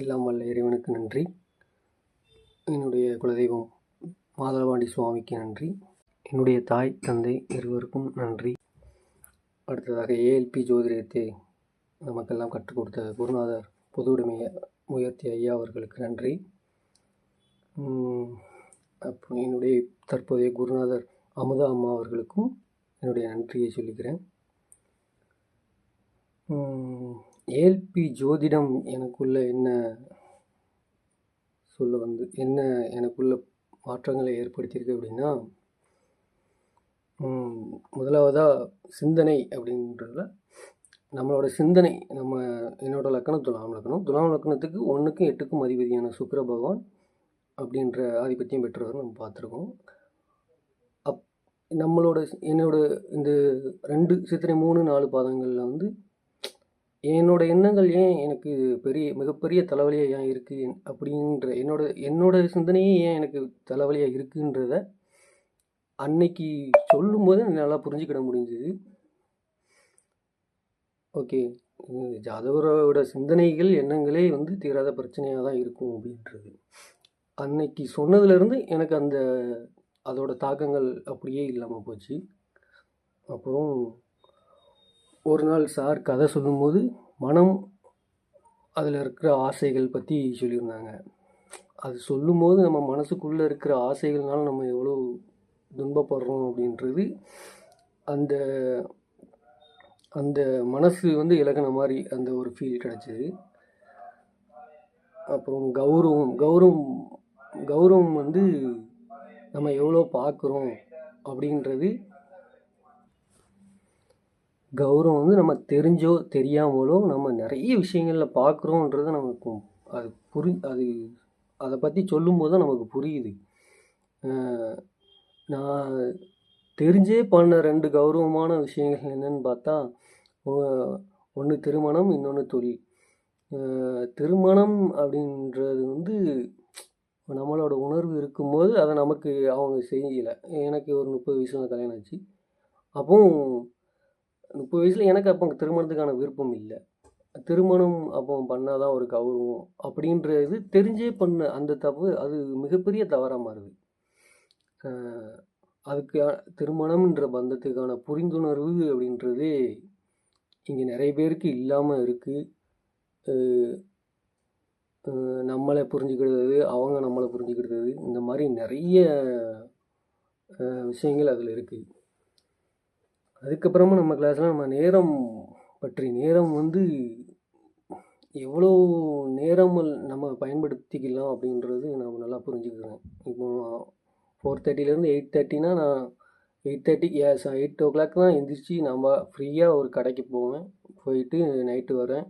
எல்லாம் வல்ல இறைவனுக்கு நன்றி. என்னுடைய குலதெய்வம் மாதளவாண்டி சுவாமிக்கு நன்றி. என்னுடைய தாய் தந்தை இருவருக்கும் நன்றி. அடுத்ததாக ஏஎல்பி ஜோதிடத்தை நமக்கெல்லாம் கற்றுக் கொடுத்த குருநாதர் பொதுவுடைமை முயற்சி ஐயா அவர்களுக்கு நன்றி. அப்புறம் என்னுடைய தற்போதைய குருநாதர் அமுதா அம்மா அவர்களுக்கும் என்னுடைய நன்றியை சொல்லிக்கிறேன். ஏஎல்பி ஜோதிடம் எனக்குள்ள என்ன எனக்குள்ள மாற்றங்களை ஏற்படுத்தியிருக்கு அப்படின்னா, முதலாவதாக சிந்தனை அப்படின்றதுல நம்மளோட சிந்தனை, என்னோட லக்கணம் துலாம் லக்கணத்துக்கு 1க்கும் 8க்கும் அதிபதியான சுக்கிர பகவான் அப்படின்ற ஆதிபத்தியம் பெற்றவர் நம்ம பார்த்துருக்கோம். என்னோட இந்த 2 சித்திரை 3 4 பாதங்களில் என்னோட எண்ணங்கள் ஏன் எனக்கு மிகப்பெரிய தலைவலியாக ஏன் இருக்குது அப்படின்ற என்னோட சிந்தனையே ஏன் எனக்கு தலைவலியாக இருக்குன்றத அன்னைக்கு சொல்லும்போது நல்லா புரிஞ்சுக்கிட முடிஞ்சுது. ஓகே, ஜாதகரோட சிந்தனைகள் எண்ணங்களே தீராத பிரச்சனையாக தான் இருக்கும் அப்படின்றது அன்னைக்கு சொன்னதுலேருந்து எனக்கு அதோட தாக்கங்கள் அப்படியே இல்லாமல் போச்சு. அப்புறம் ஒரு நாள் சார் கதை சொல்லும்போது மனம் அதில் இருக்கிற ஆசைகள் பற்றி சொல்லியிருந்தாங்க. அது சொல்லும்போது நம்ம மனசுக்குள்ளே இருக்கிற ஆசைகள்னால நம்ம எவ்வளோ துன்பப்படுறோம் அப்படின்றது அந்த அந்த மனசு இலகுன மாதிரி அந்த ஒரு ஃபீல் கிடச்சிது. அப்புறம் கௌரவம் நம்ம எவ்வளோ பார்க்குறோம் அப்படின்றது, கௌரவம் நம்ம தெரிஞ்சோ தெரியாமலோ நம்ம நிறைய விஷயங்களில் பார்க்குறோன்றது நமக்கு அதை பற்றி சொல்லும்போது தான் நமக்கு புரியுது. நான் தெரிஞ்சே பண்ண 2 கௌரவமான விஷயங்கள் என்னன்னு பார்த்தா, ஒன்று திருமணம், இன்னொன்று தொழில். திருமணம் அப்படின்றது நம்மளோட உணர்வு இருக்கும்போது அதை நமக்கு அவங்க செய்யலை. எனக்கு ஒரு 30 வயசில் கல்யாணம் ஆச்சு. அப்போ 30 வயசில் எனக்கு அப்போ திருமணத்துக்கான விருப்பம் இல்லை. திருமணம் அப்போ பண்ணால் தான் ஒரு கௌரவம் அப்படின்றது தெரிஞ்சே பண்ண அந்த தப்பு அது மிகப்பெரிய தவறாக மாறுது. அதுக்கு திருமணம்ன்ற பந்தத்துக்கான புரிந்துணர்வு அப்படின்றதே இங்கே நிறைய பேருக்கு இல்லாமல் இருக்குது. நம்மளை புரிஞ்சுக்கிறது, அவங்க நம்மளை புரிஞ்சுக்கிறது, இந்த மாதிரி நிறைய விஷயங்கள் அதில் இருக்குது. அதுக்கப்புறமா நம்ம கிளாஸில் நம்ம நேரம் எவ்வளோ நேரம் நம்ம பயன்படுத்திக்கலாம் அப்படின்றது நான் நல்லா புரிஞ்சுக்கிறேன். இப்போ 4:30லேருந்து 8:30னா நான் 8 o'clock தான் எந்திரிச்சு நம்ம ஃப்ரீயாக ஒரு கடைக்கு போயிட்டு நைட்டு வரேன்,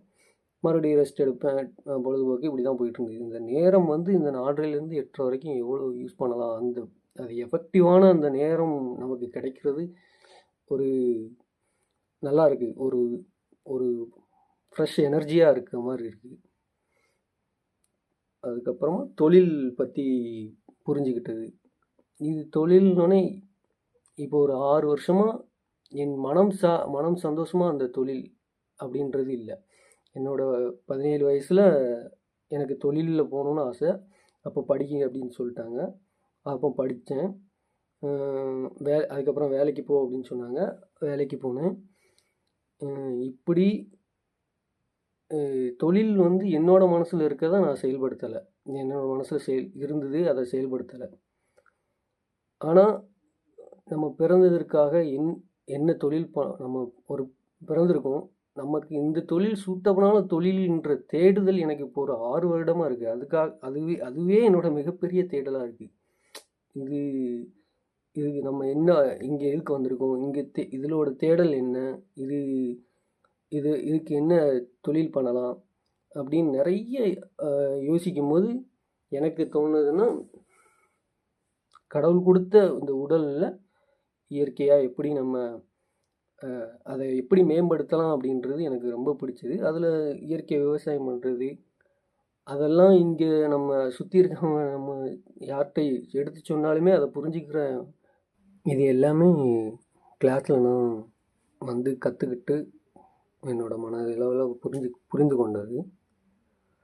மறுபடியும் ரெஸ்ட் எடுப்பேன், பொழுதுபோக்கு இப்படி தான் போயிட்டு இருந்தது. இந்த நேரம் இந்த 4:30லேருந்து 8:30 வரைக்கும் எவ்வளோ யூஸ் பண்ணலாம், அது எஃபெக்டிவான அந்த நேரம் நமக்கு கிடைக்கிறது ஒரு நல்லா இருக்குது. ஒரு ஃப்ரெஷ் எனர்ஜியாக இருக்கிற மாதிரி இருக்குது. அதுக்கப்புறமா தொழில் பற்றி புரிஞ்சுக்கிட்டது. இது தொழில்னோடனே இப்போ ஒரு 6 வருஷமாக என் மனம் சந்தோஷமாக அந்த தொழில் அப்படின்றது இல்லை. என்னோடய 17 வயசில் எனக்கு தொழிலில் போகணுன்னு ஆசை. அப்போ படிக்க அப்படின்னு சொல்லிட்டாங்க. அப்போ படித்தேன். அதுக்கப்புறம் வேலைக்கு போ அப்படின்னு சொன்னாங்க. வேலைக்கு போனேன். இப்படி தொழில் என்னோட மனசில் இருக்கிறத நான் செயல்படுத்தலை. என்னோடய மனசில் இருந்தது, அதை செயல்படுத்தலை. ஆனால் நம்ம பிறந்ததற்காக என்ன தொழில் நம்ம ஒரு பிறந்திருக்கோம், நமக்கு இந்த தொழில் சூட்டபுளான தொழில்ன்ற தேடுதல் எனக்கு இப்போ ஒரு 6 வருடமாக இருக்குது. அதுவே என்னோட மிகப்பெரிய தேடலாக இருக்குது. இது நம்ம என்ன இங்கே எதுக்கு வந்திருக்கோம், இதோட தேடல் என்ன, இதுக்கு என்ன தொழில் பண்ணலாம் அப்படின்னு நிறைய யோசிக்கும் போது எனக்கு தோணுதுன்னா, கடவுள் கொடுத்த இந்த உடலில் இயற்கையாக எப்படி நம்ம அதை எப்படி மேம்படுத்தலாம் அப்படின்றது எனக்கு ரொம்ப பிடிச்சது. அதில் இயற்கை விவசாயம் பண்ணுறது, அதெல்லாம் இங்கே நம்ம சுற்றி இருக்கவங்க நம்ம யார்கிட்ட எடுத்து சொன்னாலுமே அதை புரிஞ்சுக்கிற இது எல்லாமே கிளாஸில் நான் கற்றுக்கிட்டு என்னோடய மனதளவில் புரிந்து கொண்டது.